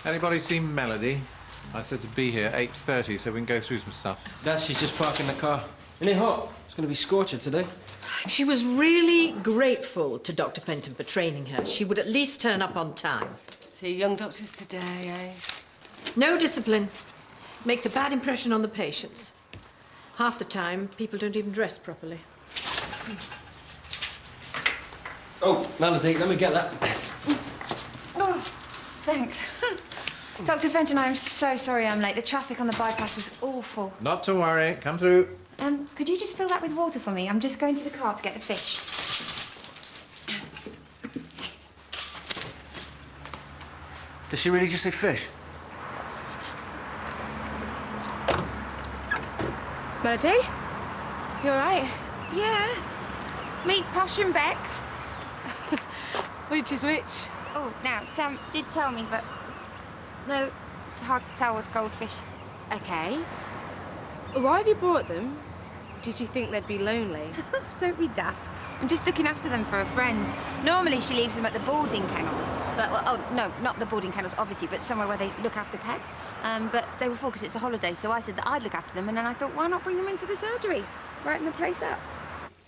Anybody seen Melody? I said to be here 8:30 so we can go through some stuff. Dad, she's just parking the car. Isn't it hot? It's going to be scorching today. If she was really grateful to Dr. Fenton for training her, she would at least turn up on time. See, young doctors today, eh? No discipline. Makes a bad impression on the patients. Half the time, people don't even dress properly. Oh, Melody, let me get that. Oh, thanks. Dr. Fenton, I'm so sorry I'm late. The traffic on the bypass was awful. Not to worry. Come through. Could you just fill that with water for me? I'm just going to the car to get the fish. Does she really just say fish? Melody? You all right? Yeah. Meet Posh and Bex. Which is which? Oh, now, Sam did tell me, but... No, it's hard to tell with goldfish. Okay. Why have you brought them? Did you think they'd be lonely? Don't be daft. I'm just looking after them for a friend. Normally, she leaves them at the boarding kennels. But, well, oh, no, not the boarding kennels, obviously, but somewhere where they look after pets. But they were full because it's the holiday, so I said that I'd look after them, and then I thought, why not bring them into the surgery? Brighten the place up.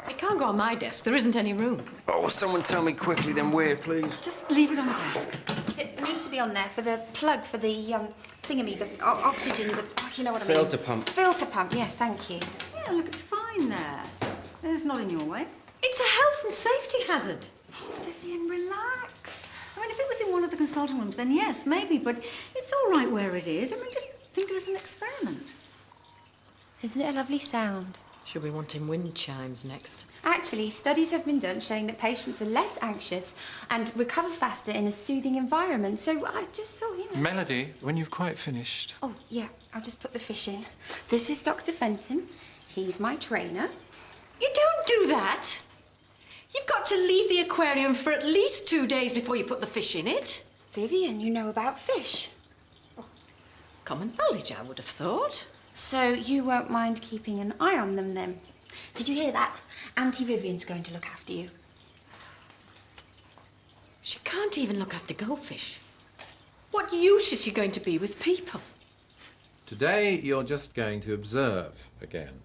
It can't go on my desk. There isn't any room. Oh, someone tell me quickly then where, please. Just leave it on the desk. It needs to be on there for the plug for the, thingammy, the oxygen, the... Oh, you know what I mean? Filter pump. Filter pump, yes, thank you. Yeah, look, it's fine there. It's not in your way. It's a health and safety hazard. Oh, Vivian, relax. I mean, if it was in one of the consulting rooms, then yes, maybe, but it's all right where it is. I mean, just think of it as an experiment. Isn't it a lovely sound? She'll be wanting wind chimes next. Actually, studies have been done showing that patients are less anxious and recover faster in a soothing environment. So I just thought, you know... Melody, when you've quite finished. Oh, yeah, I'll just put the fish in. This is Dr. Fenton. He's my trainer. You don't do that. You've got to leave the aquarium for at least 2 days before you put the fish in it. Vivian, you know about fish. Common knowledge, I would have thought. So you won't mind keeping an eye on them, then? Did you hear that? Auntie Vivian's going to look after you. She can't even look after goldfish. What use is she going to be with people? Today, you're just going to observe again.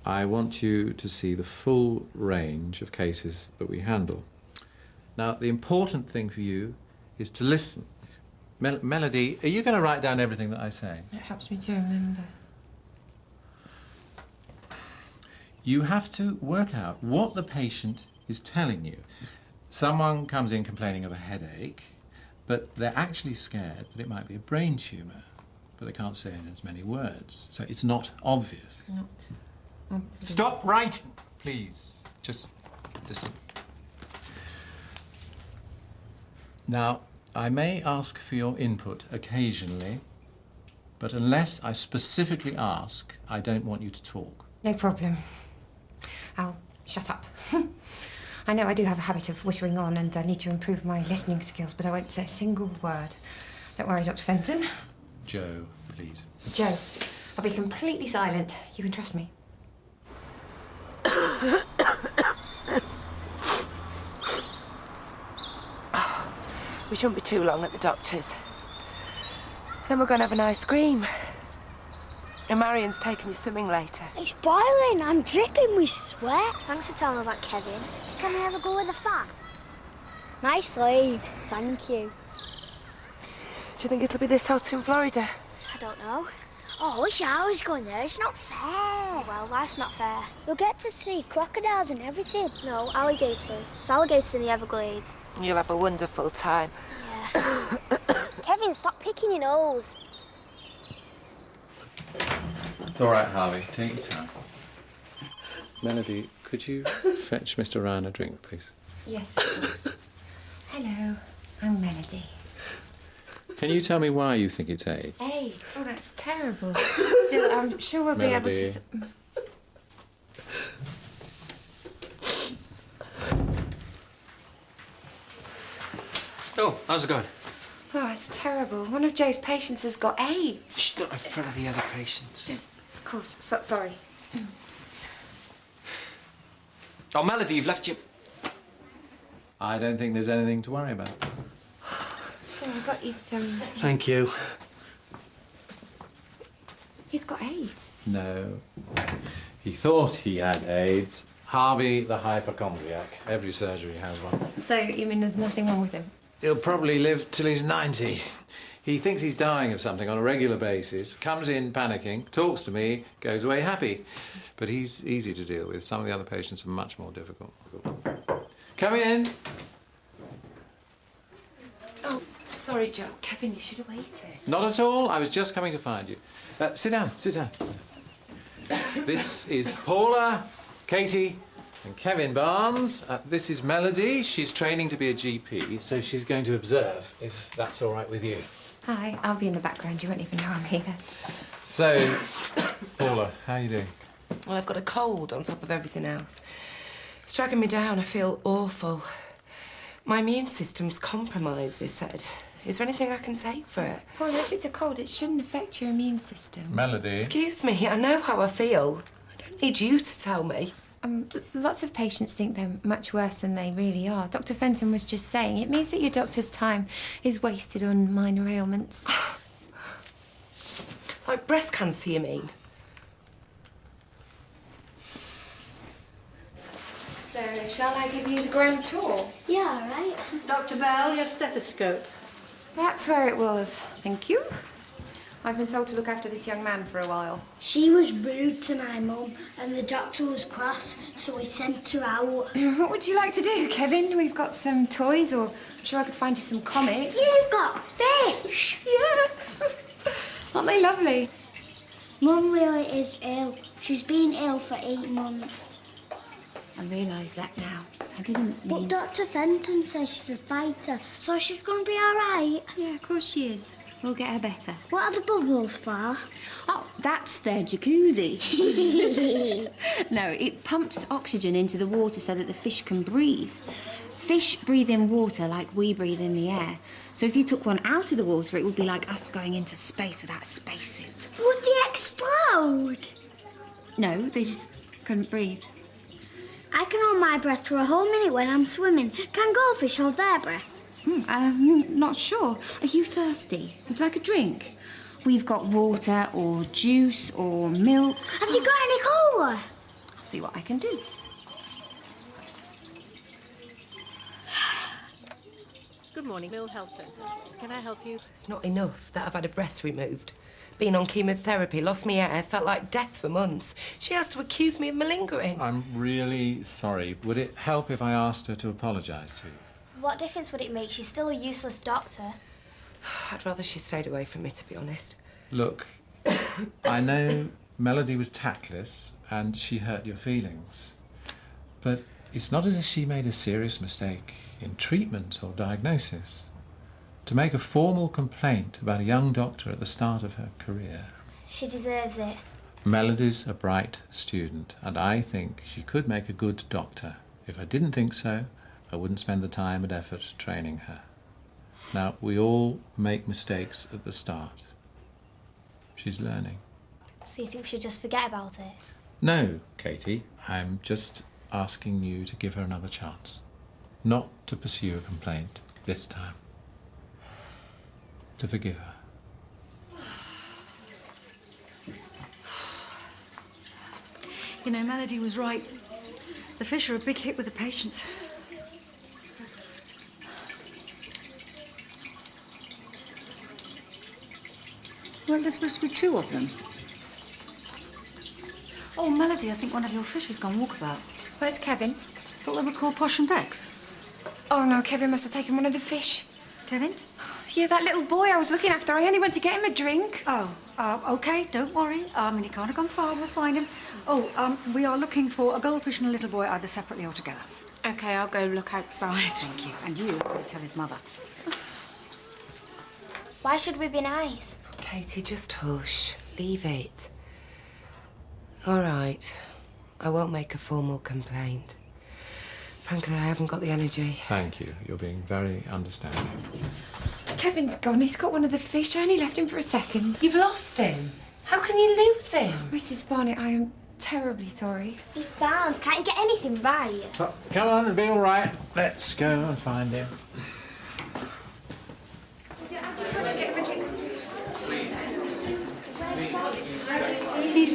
I want you to see the full range of cases that we handle. Now, the important thing for you is to listen. Melody, are you going to write down everything that I say? It helps me to remember. You have to work out what the patient is telling you. Someone comes in complaining of a headache, but they're actually scared that it might be a brain tumour, but they can't say it in as many words, so it's not obvious. Not obvious. Stop writing, please. Just listen. Now, I may ask for your input occasionally, but unless I specifically ask, I don't want you to talk. No problem. I'll shut up. I know I do have a habit of whittering on and I need to improve my listening skills, but I won't say a single word. Don't worry, Dr. Fenton. Joe, please. Joe, I'll be completely silent. You can trust me. We shouldn't be too long at the doctor's. Then we're going to have an ice cream. And Marion's taking you swimming later. It's boiling. I'm dripping with sweat. Thanks for telling us that, Kevin. Can I have a go with the fan? Nice lead. Thank you. Do you think it'll be this hot in Florida? I don't know. Oh, I wish I was going there. It's not fair. Well, that's not fair. You'll get to see crocodiles and everything. No, alligators. It's alligators in the Everglades. You'll have a wonderful time. Yeah. Kevin, stop picking your nose. It's all right, Harvey. Take your time. Melody, could you fetch Mr. Ryan a drink, please? Yes, of course. Hello, I'm Melody. Can you tell me why you think it's AIDS? AIDS? Oh, that's terrible. Still, I'm sure we'll be able to... Oh, how's it going? Oh, it's terrible. One of Joe's patients has got AIDS. Shh, not in front of the other patients. Yes, of course. Sorry. Oh, Melody, you've left your... I don't think there's anything to worry about. Oh, got you some... Thank you. He's got AIDS. No. He thought he had AIDS. Harvey the hypochondriac. Every surgery has one. So, you mean there's nothing wrong with him? He'll probably live till he's 90. He thinks he's dying of something on a regular basis, comes in panicking, talks to me, goes away happy. But he's easy to deal with. Some of the other patients are much more difficult. Come in. Oh, sorry, Joe. Kevin, you should have waited. Not at all. I was just coming to find you. Sit down, sit down. This is Paula, Katie, and Kevin Barnes. This is Melody. She's training to be a GP, so she's going to observe, if that's all right with you. Hi, I'll be in the background. You won't even know I'm here. So, Paula, how are you doing? Well, I've got a cold on top of everything else. It's dragging me down. I feel awful. My immune system's compromised, they said. Is there anything I can take for it? Paula, if it's a cold, it shouldn't affect your immune system. Melody. Excuse me, I know how I feel. I don't need you to tell me. Lots of patients think they're much worse than they really are. Dr. Fenton was just saying it means that your doctor's time is wasted on minor ailments. Like breast cancer, you mean? So, shall I give you the grand tour? Yeah, all right. Dr. Bell, your stethoscope. That's where it was. Thank you. I've been told to look after this young man for a while. She was rude to my mum and the doctor was cross, so we sent her out. What would you like to do, Kevin? We've got some toys, or I'm sure I could find you some comics. You've got fish! Yeah. Aren't they lovely? Mum really is ill. She's been ill for 8 months. I realise that now. I didn't mean... But Dr. Fenton says she's a fighter, so she's going to be all right. Yeah, of course she is. We'll get her better. What are the bubbles for? Oh, that's their jacuzzi. No, it pumps oxygen into the water so that the fish can breathe. Fish breathe in water like we breathe in the air. So if you took one out of the water, it would be like us going into space without a spacesuit. Would they explode? No, they just couldn't breathe. I can hold my breath for a whole minute when I'm swimming. Can goldfish hold their breath? Not sure. Are you thirsty? Would you like a drink? We've got water or juice or milk. Have you got any cola? I'll see what I can do. Good morning, Mill Health Centre. Can I help you? It's not enough that I've had a breast removed. Been on chemotherapy, lost me hair, felt like death for months. She has to accuse me of malingering. I'm really sorry. Would it help if I asked her to apologise to you? What difference would it make? She's still a useless doctor. I'd rather she stayed away from me, to be honest. Look, I know Melody was tactless and she hurt your feelings. But it's not as if she made a serious mistake in treatment or diagnosis. To make a formal complaint about a young doctor at the start of her career. She deserves it. Melody's a bright student, and I think she could make a good doctor. If I didn't think so, I wouldn't spend the time and effort training her. Now, we all make mistakes at the start. She's learning. So you think we should just forget about it? No, Katie. I'm just asking you to give her another chance. Not to pursue a complaint this time. To forgive her. You know, Melody was right. The fish are a big hit with the patients. Weren't there supposed to be 2 of them? Oh, Melody, I think one of your fish has gone walkabout. Where's Kevin? Thought they were called Posh and Becks. Oh, no, Kevin must have taken one of the fish. Kevin? Yeah, that little boy I was looking after. I only went to get him a drink. Oh, OK, don't worry. He can't have gone far. We'll find him. Oh, we are looking for a goldfish and a little boy, either separately or together. OK, I'll go look outside. Thank you. And you will tell his mother. Why should we be nice? Katie, just hush. Leave it. All right. I won't make a formal complaint. Frankly, I haven't got the energy. Thank you. You're being very understanding. Kevin's gone. He's got one of the fish. I only left him for a second. You've lost him. How can you lose him? Mrs. Barnett, I am terribly sorry. It's Barnes. Can't you get anything right? Oh, come on, it'll be all right. Let's go and find him.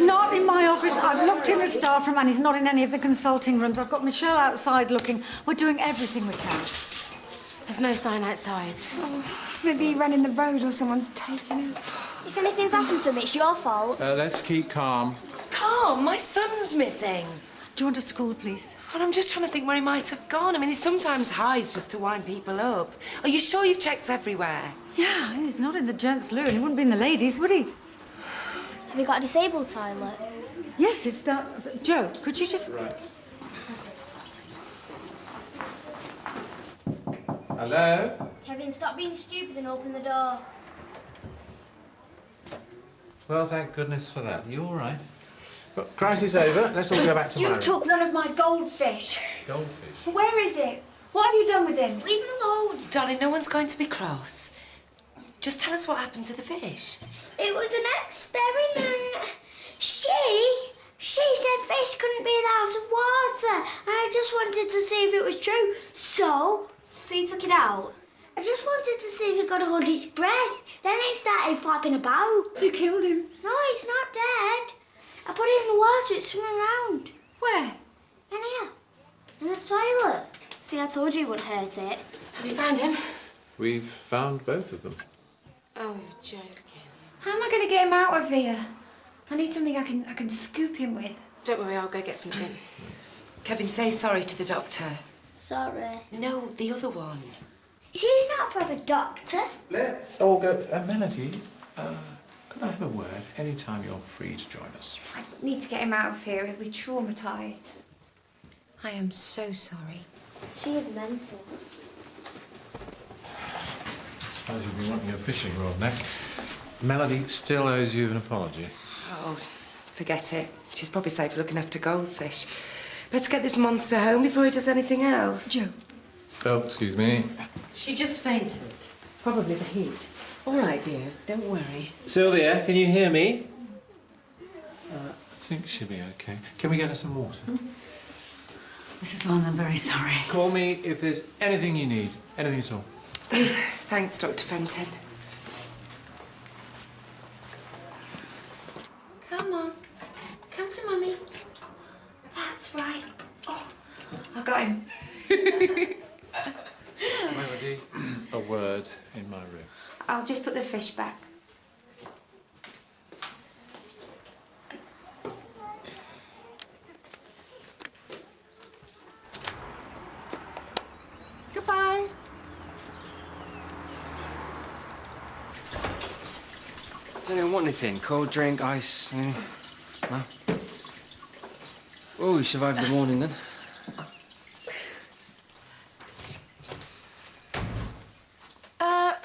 not in my office. I've looked in the staff room and he's not in any of the consulting rooms. I've got Michelle outside looking. We're doing everything we can. There's no sign outside. Oh, maybe he ran in the road or someone's taken him. If anything's happened to him, it's your fault. Let's keep calm. Calm, my son's missing. Do you want us to call the police? And I'm just trying to think where he might have gone. I mean, he sometimes hides just to wind people up. Are you sure you've checked everywhere? Yeah, he's not in the gents' loo and he wouldn't be in the ladies', would he? Have you got a disabled toilet? Yes, it's that. Joe, could you just... Right. Hello? Kevin, stop being stupid and open the door. Well, thank goodness for that. You all right? Well, crisis over. Let's all go back to my room. You took one of my goldfish. Goldfish? Where is it? What have you done with him? Leave him alone. Darling, no one's going to be cross. Just tell us what happened to the fish. It was an experiment. She said fish couldn't breathe out of water, and I just wanted to see if it was true. So you took it out? I just wanted to see if it could hold its breath. Then it started flapping about. You killed him. No, it's not dead. I put it in the water, it's swimming around. Where? In here. In the toilet. See, I told you it wouldn't hurt it. Have you found him? We've found both of them. Oh, you're joking. How am I going to get him out of here? I need something I can scoop him with. Don't worry, I'll go get something. Kevin, say sorry to the doctor. Sorry. No, the other one. She's not a proper doctor. Let's all go... Melody, could I have a word any time you're free to join us? I need to get him out of here. He'll be traumatised. I am so sorry. She is mental. I suppose you'll be wanting a fishing rod next. Melody still owes you an apology. Oh, forget it. She's probably safe looking after goldfish. Better get this monster home before he does anything else. Joe. Oh, excuse me. She just fainted. Probably the heat. All right, dear. Don't worry. Sylvia, can you hear me? I think she'll be okay. Can we get her some water? Mrs. Barnes, I'm very sorry. Call me if there's anything you need. Anything at all. Thanks, Dr. Fenton. Come on. Come to Mummy. That's right. Oh, I got him. Melody, a word in my room. I'll just put the fish back. Goodbye. Does anyone want anything? Cold drink, ice, anything? No? Oh, you survived the morning then.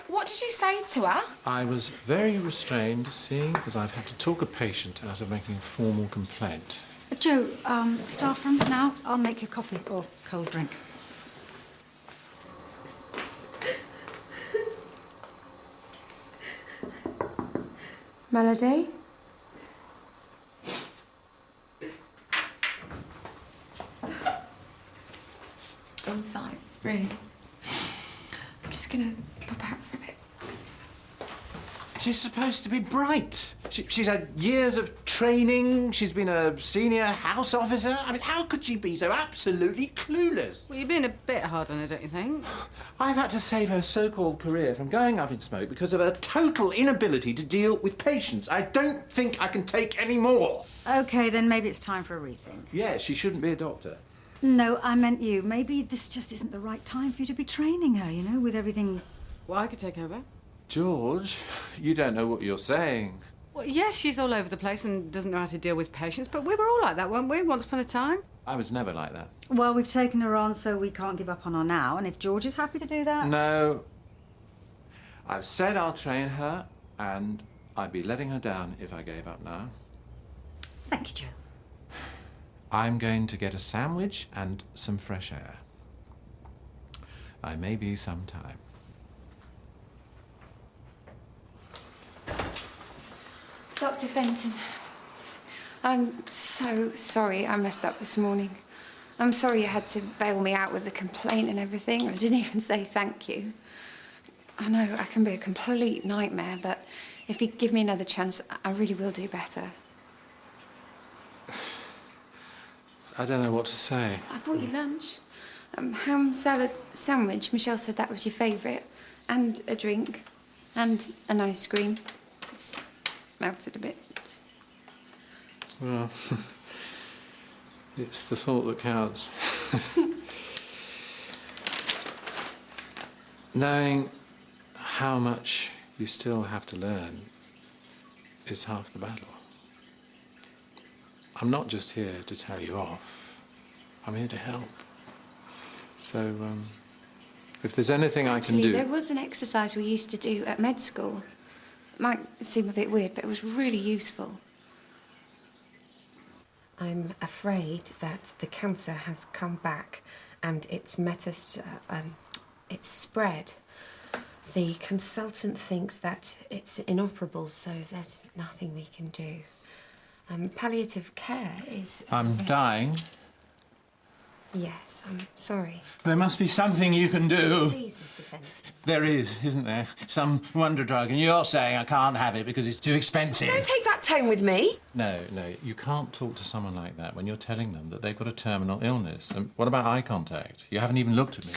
What did you say to her? I was very restrained, seeing as I've had to talk a patient out of making a formal complaint. Joe, staff room now. I'll make you coffee or cold drink. Melody? I'm fine, really. I'm just gonna pop out for a bit. She's supposed to be bright. She's had years of training. She's been a senior house officer. I mean, how could she be so absolutely clueless? Well, you're being a bit hard on her, don't you think? I've had to save her so-called career from going up in smoke because of her total inability to deal with patients. I don't think I can take any more. OK, then maybe it's time for a rethink. Yeah, she shouldn't be a doctor. No, I meant you. Maybe this just isn't the right time for you to be training her, you know, with everything... Well, I could take over. George, you don't know what you're saying. Well, yes, she's all over the place and doesn't know how to deal with patients, but we were all like that, weren't we, once upon a time? I was never like that. Well, we've taken her on, so we can't give up on her now, and if George is happy to do that... No. I've said I'll train her, and I'd be letting her down if I gave up now. Thank you, Joe. I'm going to get a sandwich and some fresh air. I may be some time. Dr. Fenton, I'm so sorry I messed up this morning. I'm sorry you had to bail me out with a complaint and everything. I didn't even say thank you. I know I can be a complete nightmare, but if you give me another chance, I really will do better. I don't know what to say. I bought you lunch. Ham salad sandwich. Michelle said that was your favourite. And a drink. And an ice cream. It's melted a bit. Well, it's the thought that counts. Knowing how much you still have to learn is half the battle. I'm not just here to tell you off. I'm here to help. So, if there's anything I can do... There was an exercise we used to do at med school. It might seem a bit weird, but it was really useful. I'm afraid that the cancer has come back and it's it's spread. The consultant thinks that it's inoperable, so there's nothing we can do. Palliative care is... I'm dying. Yes, I'm sorry. There must be something you can do. Please, Mr. Fenton. There is, isn't there? Some wonder drug, and you're saying I can't have it because it's too expensive. Don't take that tone with me. No, you can't talk to someone like that when you're telling them that they've got a terminal illness. And what about eye contact? You haven't even looked at me.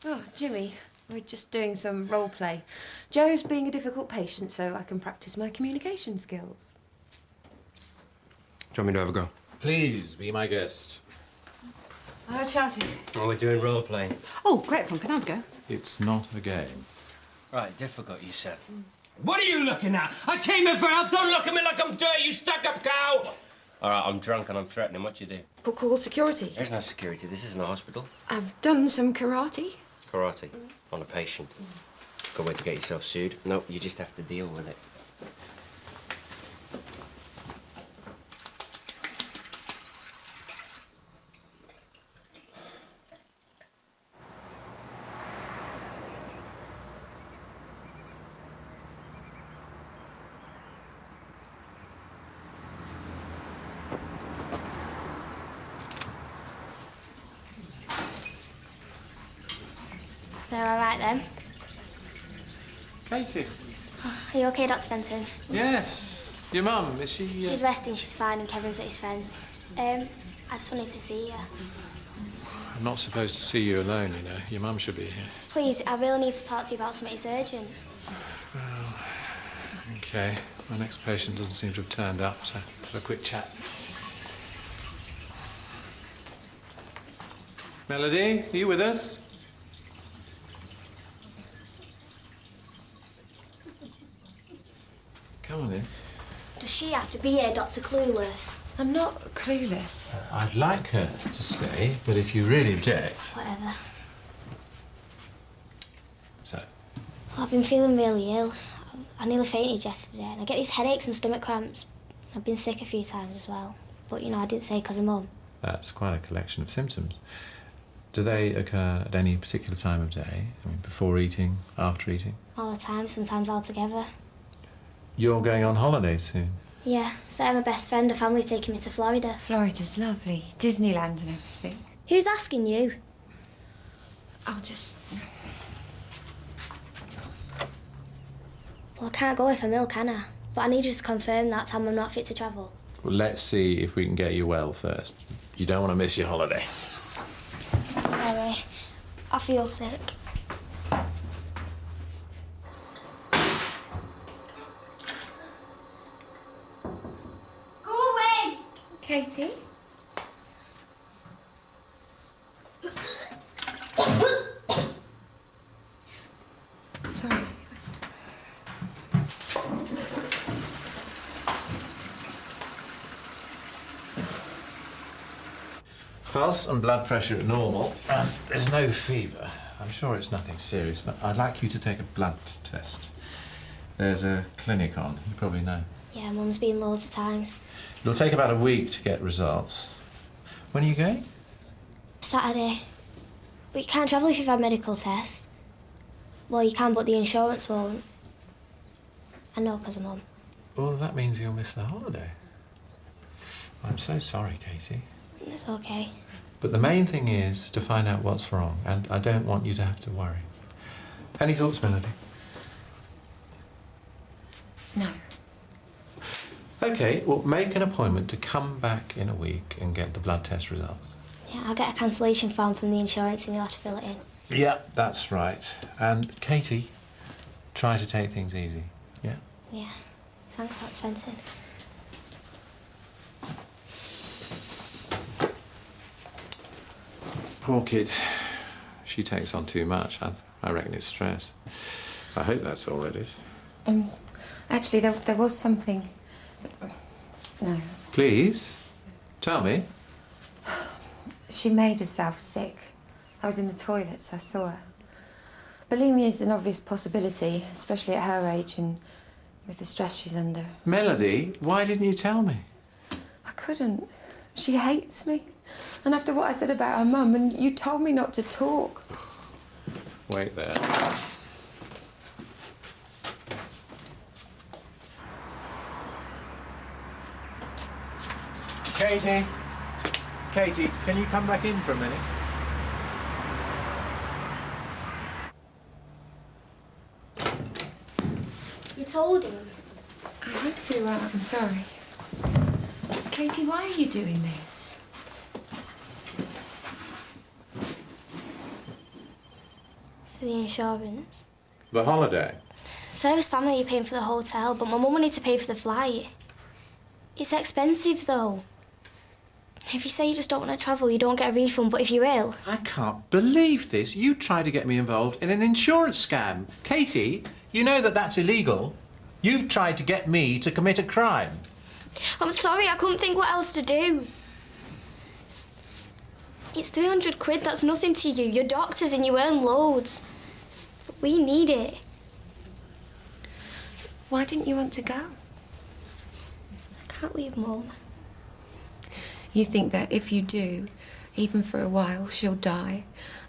Oh, Jimmy, we're just doing some role play. Joe's being a difficult patient, so I can practice my communication skills. Do you want me to have a go? Please, be my guest. I heard shouting. Oh, we're doing role playing. Oh, great fun. Can I have a go? It's not a game. Right, difficult, you said. What are you looking at? I came in for help. Don't look at me like I'm dirty, you stuck-up cow! All right, I'm drunk and I'm threatening. What you do? Call security. There's no security. This isn't a hospital. I've done some karate. Karate. On a patient. Good way to get yourself sued. No, you just have to deal with it. They're all right then. Katie. Are you okay, Dr. Fenton? Yes. Your mum, is she... She's resting, she's fine, and Kevin's at his friend's. I just wanted to see you. I'm not supposed to see you alone, you know. Your mum should be here. Please, I really need to talk to you about something urgent. Well, OK. My next patient doesn't seem to have turned up, so have a quick chat. Melody, are you with us? Come on in. Does she have to be here, Dr. Clueless? I'm not clueless. I'd like her to stay, but if you really object... Whatever. So? Well, I've been feeling really ill. I nearly fainted yesterday, and I get these headaches and stomach cramps. I've been sick a few times as well. But, you know, I didn't say because of Mum. That's quite a collection of symptoms. Do they occur at any particular time of day? I mean, before eating, after eating? All the time, sometimes all together. You're going on holiday soon? Yeah, so I'm my best friend, a family taking me to Florida. Florida's lovely. Disneyland and everything. Who's asking you? I'll just... Well, I can't go if I'm ill, can I? But I need you to confirm that time I'm not fit to travel. Well, let's see if we can get you well first. You don't want to miss your holiday. Sorry, I feel sick. Go away! Katie? Sorry. Pulse and blood pressure are normal. There's no fever. I'm sure it's nothing serious, but I'd like you to take a blood test. There's a clinic on, you probably know. Yeah, Mum's been loads of times. It'll take about a week to get results. When are you going? Saturday. But you can't travel if you've had medical tests. Well, you can, but the insurance won't. I know, because of Mum. Well, that means you'll miss the holiday. I'm so sorry, Katie. It's okay. But the main thing is to find out what's wrong, and I don't want you to have to worry. Any thoughts, Melody? No. OK, well, make an appointment to come back in a week and get the blood test results. Yeah, I'll get a cancellation form from the insurance and you'll have to fill it in. Yeah, that's right. And Katie, try to take things easy, yeah? Yeah. Thanks, Dr. Fenton. Poor kid. She takes on too much. I reckon it's stress. I hope that's all it is. Actually, there was something. No. Please, tell me. She made herself sick. I was in the toilets, I saw her. Bulimia is an obvious possibility, especially at her age and with the stress she's under. Melody, why didn't you tell me? I couldn't. She hates me. And after what I said about her mum, and you told me not to talk. Wait there. Katie? Katie, can you come back in for a minute? You told him? I had to, I'm sorry. Katie, why are you doing this? For the insurance. The holiday? Sarah's family are paying for the hotel, but my mum wanted to pay for the flight. It's expensive, though. If you say you just don't want to travel, you don't get a refund, but if you're ill... I can't believe this. You tried to get me involved in an insurance scam. Katie, you know that that's illegal. You've tried to get me to commit a crime. I'm sorry, I couldn't think what else to do. It's 300 quid, that's nothing to you. You're doctors and you earn loads. But we need it. Why didn't you want to go? I can't leave Mum. You think that if you do, even for a while, she'll die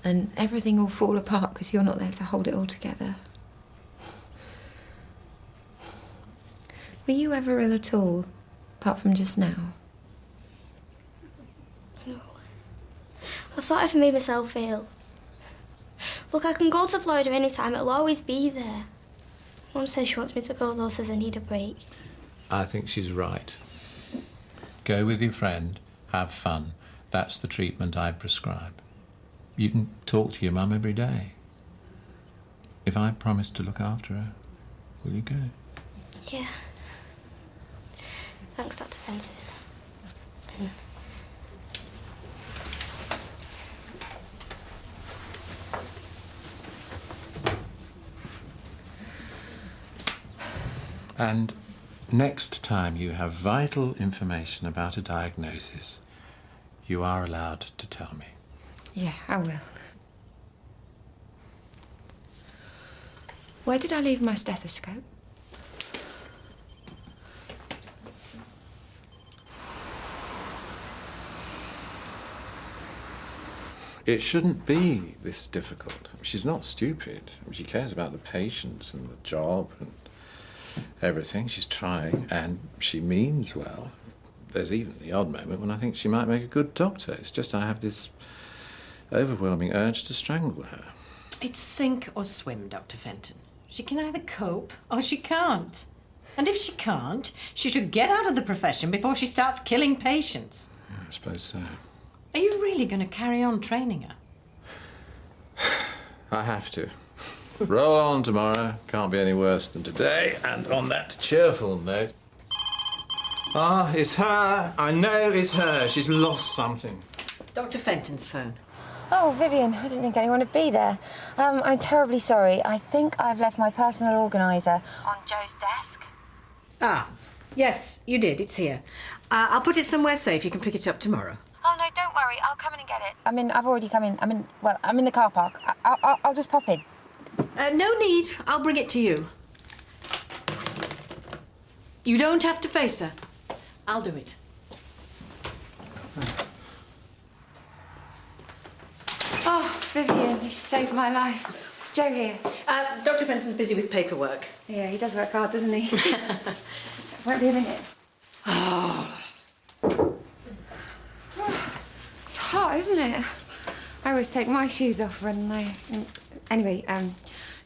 and everything will fall apart because you're not there to hold it all together. Were you ever ill at all, apart from just now? No. I thought if I made myself ill. Look, I can go to Florida anytime, it'll always be there. Mum says she wants me to go, though, says I need a break. I think she's right. Go with your friend, have fun. That's the treatment I prescribe. You can talk to your mum every day. If I promise to look after her, will you go? Yeah. Thanks, Dr. Fenton. And next time you have vital information about a diagnosis, you are allowed to tell me. Yeah, I will. Where did I leave my stethoscope? It shouldn't be this difficult. She's not stupid. She cares about the patients and the job and everything. She's trying, and she means well. There's even the odd moment when I think she might make a good doctor. It's just I have this overwhelming urge to strangle her. It's sink or swim, Dr. Fenton. She can either cope or she can't. And if she can't, she should get out of the profession before she starts killing patients. Yeah, I suppose so. Are you really going to carry on training her? I have to. Roll on tomorrow. Can't be any worse than today. And on that cheerful note... Ah, it's her. I know it's her. She's lost something. Dr. Fenton's phone. Oh, Vivian, I didn't think anyone would be there. I'm terribly sorry. I think I've left my personal organiser on Joe's desk. Ah, yes, you did. It's here. I'll put it somewhere safe. You can pick it up tomorrow. Oh, no, don't worry. I'll come in and get it. I've already come in. I'm in the car park. I'll just pop in. No need. I'll bring it to you. You don't have to face her. I'll do it. Oh, Vivian, you saved my life. Is Joe here? Dr. Fenton's busy with paperwork. Yeah, he does work hard, doesn't he? Won't be a minute. It's hot, isn't it? I always take my shoes off when I... Anyway,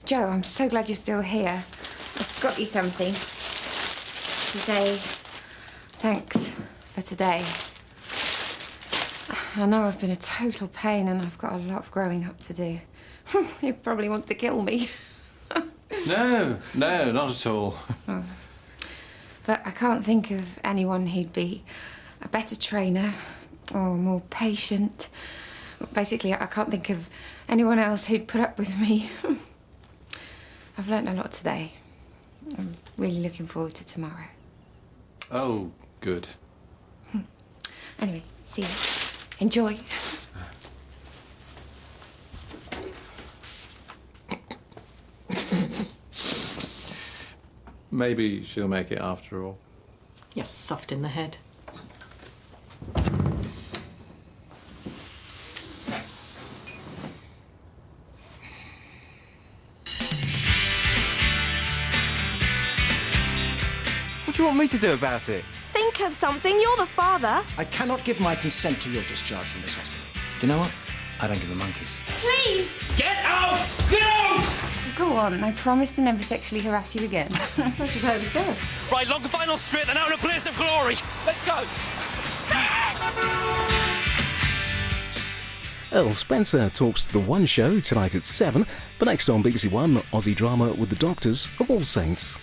Joe, I'm so glad you're still here. I've got you something to say Thanks for today. I know I've been a total pain and I've got a lot of growing up to do. You probably want to kill me. No, not at all. Oh. But I can't think of anyone who'd be a better trainer or more patient. Basically, I can't think of anyone else who'd put up with me. I've learnt a lot today. I'm really looking forward to tomorrow. Oh, good. Anyway, see you. Enjoy. Maybe she'll make it after all. You're soft in the head. What do you want me to do about it? Think of something. You're the father. I cannot give my consent to your discharge from this hospital. You know what? I don't give the monkeys. Please! Get out! Get out! Go on, I promise to never sexually harass you again. Right, along the final straight and out in a blaze of glory. Let's go! Earl Spencer talks to The One Show tonight at 7, but next on BBC1, Aussie drama with the Doctors of All Saints.